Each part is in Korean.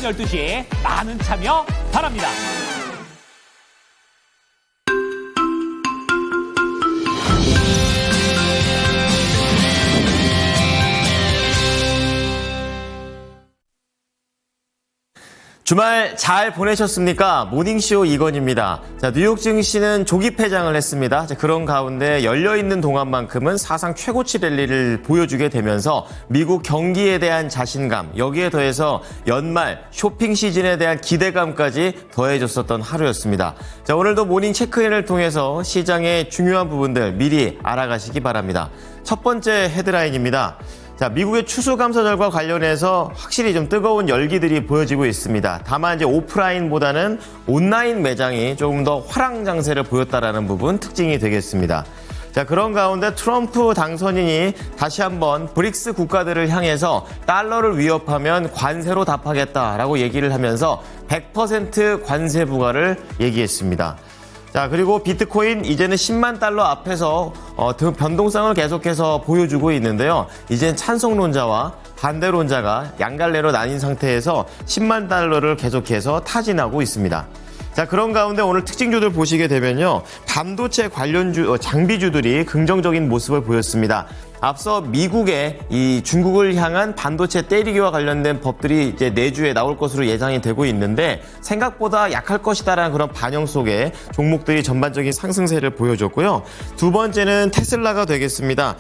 12시 많은 참여 바랍니다. 주말 잘 보내셨습니까? 모닝쇼 이건입니다. 자, 뉴욕 증시는 조기 폐장을 했습니다. 자, 그런 가운데 열려있는 동안만큼은 사상 최고치 랠리를 보여주게 되면서 미국 경기에 대한 자신감, 여기에 더해서 연말 쇼핑 시즌에 대한 기대감까지 더해졌었던 하루였습니다. 자, 오늘도 모닝 체크인을 통해서 시장의 중요한 부분들 미리 알아가시기 바랍니다. 첫 번째 헤드라인입니다. 자, 미국의 추수감사절과 관련해서 확실히 좀 뜨거운 열기들이 보여지고 있습니다. 다만 이제 오프라인보다는 온라인 매장이 조금 더 화랑 장세를 보였다라는 부분 특징이 되겠습니다. 자, 그런 가운데 트럼프 당선인이 다시 한번 브릭스 국가들을 향해서 달러를 위협하면 관세로 답하겠다라고 얘기를 하면서 100% 관세 부과를 얘기했습니다. 자, 그리고 비트코인 이제는 10만 달러 앞에서 변동성을 계속해서 보여주고 있는데요. 이젠 찬성론자와 반대론자가 양갈래로 나뉜 상태에서 10만 달러를 계속해서 타진하고 있습니다. 자, 그런 가운데 오늘 특징주들 보시게 되면요. 반도체 관련주, 장비주들이 긍정적인 모습을 보였습니다. 앞서 미국의 이 중국을 향한 반도체 때리기와 관련된 법들이 이제 내주에 나올 것으로 예상이 되고 있는데 생각보다 약할 것이다라는 그런 반영 속에 종목들이 전반적인 상승세를 보여줬고요. 두 번째는 테슬라가 되겠습니다.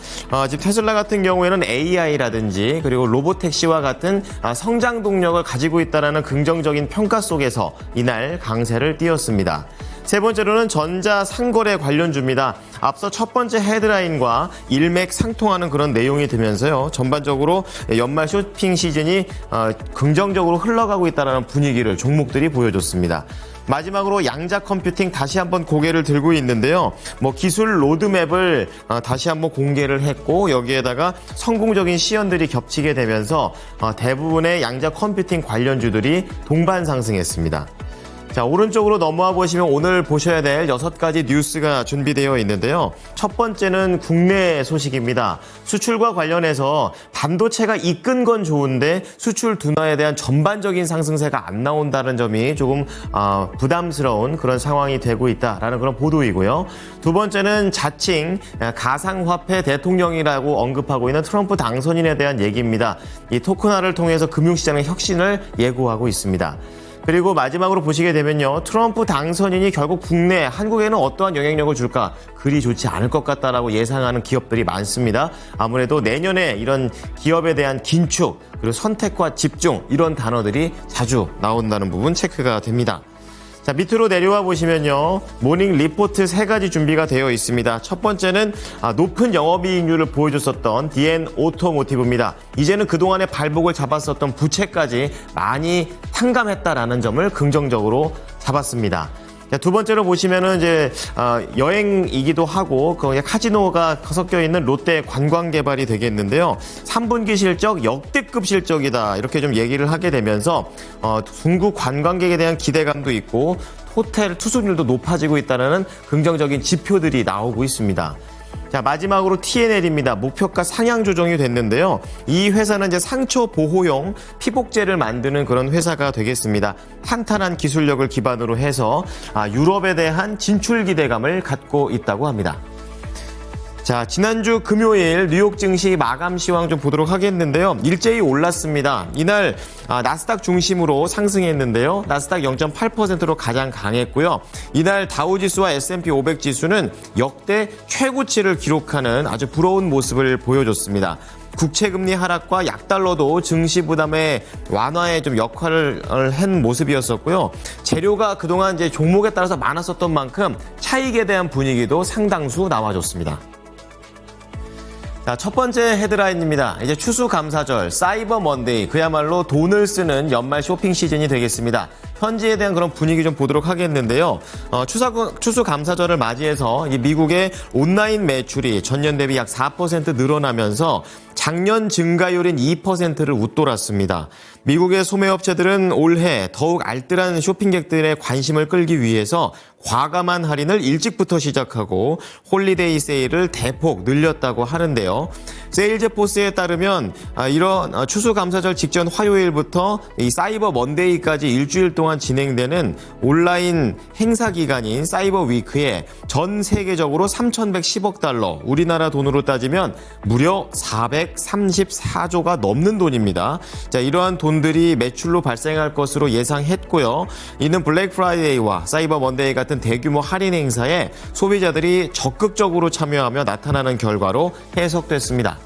지금 테슬라 같은 경우에는 AI라든지 그리고 로보택시와 같은 성장 동력을 가지고 있다는 긍정적인 평가 속에서 이날 강세를 띄웠습니다. 세 번째로는 전자상거래 관련주입니다. 앞서 첫 번째 헤드라인과 일맥상통하는 그런 내용이 되면서요. 전반적으로 연말 쇼핑 시즌이 긍정적으로 흘러가고 있다는 분위기를 종목들이 보여줬습니다. 마지막으로 양자 컴퓨팅 다시 한번 고개를 들고 있는데요. 기술 로드맵을 다시 한번 공개를 했고 여기에다가 성공적인 시연들이 겹치게 되면서 대부분의 양자 컴퓨팅 관련주들이 동반 상승했습니다. 자, 오른쪽으로 넘어와 보시면 오늘 보셔야 될 6가지 뉴스가 준비되어 있는데요. 첫 번째는 국내 소식입니다. 수출과 관련해서 반도체가 이끈 건 좋은데 수출 둔화에 대한 전반적인 상승세가 안 나온다는 점이 조금 부담스러운 그런 상황이 되고 있다라는 그런 보도이고요. 두 번째는 자칭 가상화폐 대통령이라고 언급하고 있는 트럼프 당선인에 대한 얘기입니다. 이 토큰화를 통해서 금융시장의 혁신을 예고하고 있습니다. 그리고 마지막으로 보시게 되면요. 트럼프 당선인이 결국 국내, 한국에는 어떠한 영향력을 줄까? 그리 좋지 않을 것 같다라고 예상하는 기업들이 많습니다. 아무래도 내년에 이런 기업에 대한 긴축, 그리고 선택과 집중 이런 단어들이 자주 나온다는 부분 체크가 됩니다. 자, 밑으로 내려와 보시면요. 모닝 리포트 3가지 준비가 되어 있습니다. 첫 번째는 높은 영업이익률을 보여줬었던 DN 오토모티브입니다. 이제는 그동안의 발목을 잡았었던 부채까지 많이 탕감했다라는 점을 긍정적으로 잡았습니다. 자, 두 번째로 보시면은 이제 여행이기도 하고 거기에 카지노가 섞여 있는 롯데 관광개발이 되겠는데요. 3분기 실적 역대급 실적이다 이렇게 좀 얘기를 하게 되면서 중국 관광객에 대한 기대감도 있고 호텔 투숙률도 높아지고 있다는 긍정적인 지표들이 나오고 있습니다. 자, 마지막으로 TNL입니다. 목표가 상향 조정이 됐는데요. 이 회사는 이제 상처 보호용 피복제를 만드는 그런 회사가 되겠습니다. 탄탄한 기술력을 기반으로 해서 유럽에 대한 진출 기대감을 갖고 있다고 합니다. 자, 지난주 금요일 뉴욕 증시 마감 시황 좀 보도록 하겠는데요. 일제히 올랐습니다. 이날 나스닥 중심으로 상승했는데요. 나스닥 0.8%로 가장 강했고요. 이날 다우지수와 S&P 500 지수는 역대 최고치를 기록하는 아주 부러운 모습을 보여줬습니다. 국채금리 하락과 약달러도 증시 부담의 완화에 좀 역할을 한 모습이었었고요. 재료가 그동안 이제 종목에 따라서 많았었던 만큼 차익에 대한 분위기도 상당수 나와줬습니다. 자, 첫 번째 헤드라인입니다. 이제 추수감사절, 사이버 먼데이, 그야말로 돈을 쓰는 연말 쇼핑 시즌이 되겠습니다. 현지에 대한 그런 분위기 좀 보도록 하겠는데요. 추수감사절을 맞이해서 이 미국의 온라인 매출이 전년 대비 약 4% 늘어나면서 작년 증가율인 2%를 웃돌았습니다. 미국의 소매업체들은 올해 더욱 알뜰한 쇼핑객들의 관심을 끌기 위해서 과감한 할인을 일찍부터 시작하고 홀리데이 세일을 대폭 늘렸다고 하는데요. 세일즈포스에 따르면 이런 추수감사절 직전 화요일부터 이 사이버 먼데이까지 일주일 동안 진행되는 온라인 행사 기간인 사이버 위크에 전 세계적으로 3,110억 달러, 우리나라 돈으로 따지면 무려 434조가 넘는 돈입니다. 자, 이러한 돈들이 매출로 발생할 것으로 예상했고요. 이는 블랙 프라이데이와 사이버 먼데이 같은 대규모 할인 행사에 소비자들이 적극적으로 참여하며 나타나는 결과로 해석됐습니다.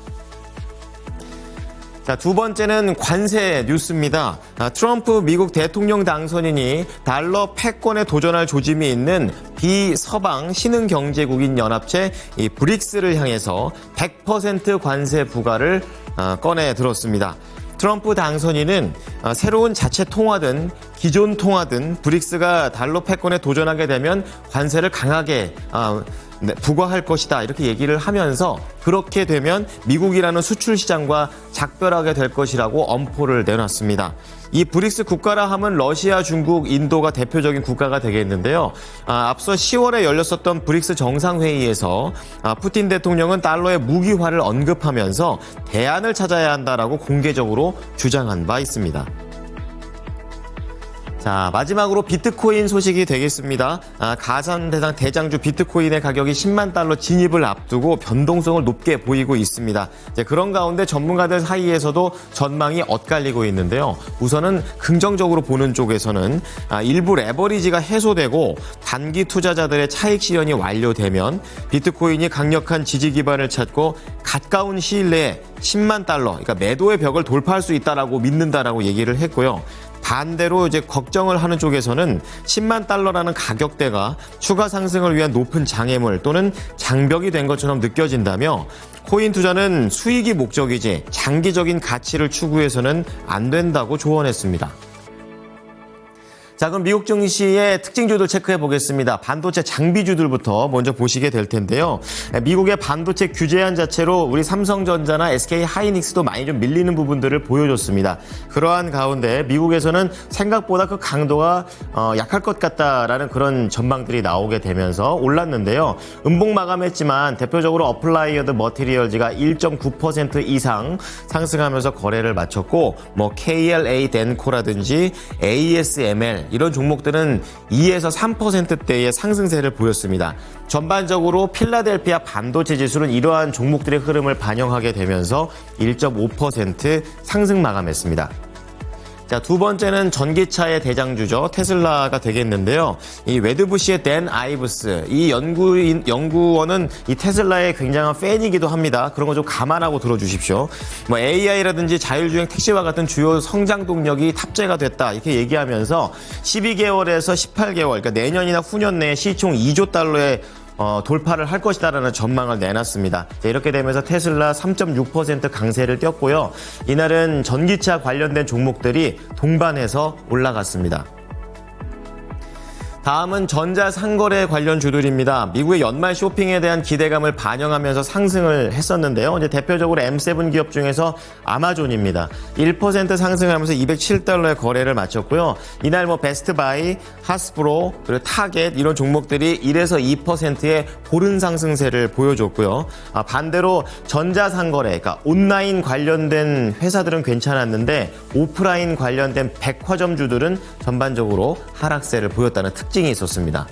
자, 두 번째는 관세 뉴스입니다. 트럼프 미국 대통령 당선인이 달러 패권에 도전할 조짐이 있는 비서방 신흥경제국인 연합체 이 브릭스를 향해서 100% 관세 부과를 꺼내 들었습니다. 트럼프 당선인은 새로운 자체 통화든 기존 통화든 브릭스가 달러 패권에 도전하게 되면 관세를 강하게 부과할 것이다 이렇게 얘기를 하면서 그렇게 되면 미국이라는 수출 시장과 작별하게 될 것이라고 엄포를 내놨습니다. 이 브릭스 국가라 하면 러시아, 중국, 인도가 대표적인 국가가 되겠는데요. 앞서 10월에 열렸었던 브릭스 정상회의에서 푸틴 대통령은 달러의 무기화를 언급하면서 대안을 찾아야 한다라고 공개적으로 주장한 바 있습니다. 자, 마지막으로 비트코인 소식이 되겠습니다. 가상 대장주 비트코인의 가격이 10만 달러 진입을 앞두고 변동성을 높게 보이고 있습니다. 그런 가운데 전문가들 사이에서도 전망이 엇갈리고 있는데요. 우선은 긍정적으로 보는 쪽에서는 일부 레버리지가 해소되고 단기 투자자들의 차익 실현이 완료되면 비트코인이 강력한 지지 기반을 찾고 가까운 시일 내에 10만 달러, 그러니까 매도의 벽을 돌파할 수 있다라고 믿는다라고 얘기를 했고요. 반대로 이제 걱정을 하는 쪽에서는 10만 달러라는 가격대가 추가 상승을 위한 높은 장애물 또는 장벽이 된 것처럼 느껴진다며 코인 투자는 수익이 목적이지 장기적인 가치를 추구해서는 안 된다고 조언했습니다. 자, 그럼 미국 증시의 특징주들 체크해 보겠습니다. 반도체 장비주들부터 먼저 보시게 될 텐데요. 미국의 반도체 규제안 자체로 우리 삼성전자나 SK 하이닉스도 많이 좀 밀리는 부분들을 보여줬습니다. 그러한 가운데 미국에서는 생각보다 그 강도가 약할 것 같다라는 그런 전망들이 나오게 되면서 올랐는데요. 음봉 마감했지만 대표적으로 어플라이어드 머티리얼즈가 1.9% 이상 상승하면서 거래를 마쳤고 KLA 덴코라든지 ASML 이런 종목들은 2에서 3%대의 상승세를 보였습니다. 전반적으로 필라델피아 반도체 지수는 이러한 종목들의 흐름을 반영하게 되면서 1.5% 상승 마감했습니다. 자, 두 번째는 전기차의 대장주죠. 테슬라가 되겠는데요. 이 웨드부시의 댄 아이브스, 이 연구원은 이 테슬라의 굉장한 팬이기도 합니다. 그런 거 좀 감안하고 들어주십시오. AI라든지 자율주행 택시와 같은 주요 성장 동력이 탑재가 됐다. 이렇게 얘기하면서 12개월에서 18개월, 그러니까 내년이나 후년 내에 시총 2조 달러의 돌파를 할 것이다라는 전망을 내놨습니다. 자, 이렇게 되면서 테슬라 3.6% 강세를 띄었고요. 이날은 전기차 관련된 종목들이 동반해서 올라갔습니다. 다음은 전자상거래 관련 주들입니다. 미국의 연말 쇼핑에 대한 기대감을 반영하면서 상승을 했었는데요. 이제 대표적으로 M7 기업 중에서 아마존입니다. 1% 상승하면서 207달러의 거래를 마쳤고요. 이날 베스트바이, 하스브로, 그리고 타겟 이런 종목들이 1에서 2%의 고른 상승세를 보여줬고요. 반대로 전자상거래, 그러니까 온라인 관련된 회사들은 괜찮았는데 오프라인 관련된 백화점주들은 전반적으로 하락세를 보였다는 특징이 있었습니다.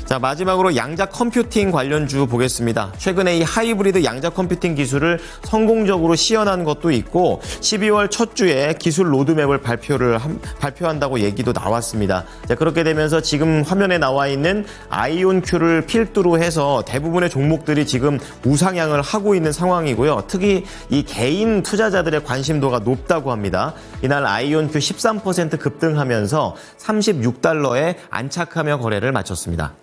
자, 마지막으로 양자 컴퓨팅 관련주 보겠습니다. 최근에 이 하이브리드 양자 컴퓨팅 기술을 성공적으로 시연한 것도 있고 12월 첫 주에 기술 로드맵을 발표한다고 얘기도 나왔습니다. 자, 그렇게 되면서 지금 화면에 나와 있는 아이온큐를 필두로 해서 대부분의 종목들이 지금 우상향을 하고 있는 상황이고요. 특히 이 개인 투자자들의 관심도가 높다고 합니다. 이날 아이온큐 13% 급등하면서 36달러에 안착하며 거래를 마쳤습니다.